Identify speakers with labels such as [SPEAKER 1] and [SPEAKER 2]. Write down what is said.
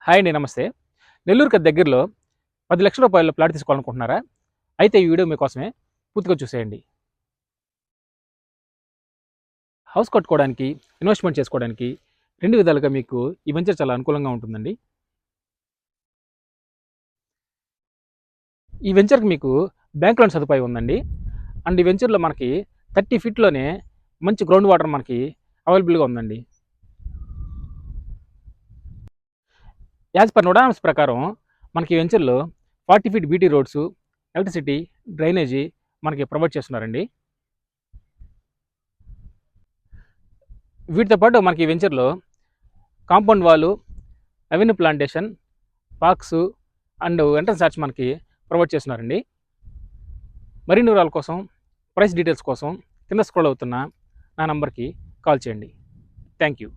[SPEAKER 1] Hi అండి, నమస్తే. నెల్లూరుకి దగ్గరలో 10 లక్షల రూపాయల ప్లాట్ తీసుకోవాలనుకుంటున్నారా? అయితే ఈ వీడియో మీకోసమే. పూర్తిగా చూసేయండి. హౌస్ కట్టుకోవడానికి, ఇన్వెస్ట్మెంట్ చేసుకోవడానికి 2 విధాలుగా మీకు ఈ వెంచర్ చాలా అనుకూలంగా ఉంటుందండి. ఈ వెంచర్కి మీకు బ్యాంక్ లోన్ సదుపాయం ఉందండి. అండ్ ఈ వెంచర్లో మనకి 30 ఫీట్లోనే మంచి గ్రౌండ్ వాటర్ మనకి అవైలబుల్గా ఉందండి. యాజ్ పర్ నోడామ్స్ ప్రకారం మనకి ఈ వెంచర్లో 40 feet BT roads, electricity, drainage మనకి ప్రొవైడ్ చేస్తున్నారండి. వీటితో పాటు మనకి ఈ వెంచర్లో కాంపౌండ్ వాలు, avenue plantation, parks and entrance arch మనకి ప్రొవైడ్ చేస్తున్నారండి. మరిన్ని వివరాల కోసం, ప్రైస్ డీటెయిల్స్ కోసం కింద స్క్రోల్ అవుతున్న నా నంబర్కి కాల్ చేయండి. Thank you.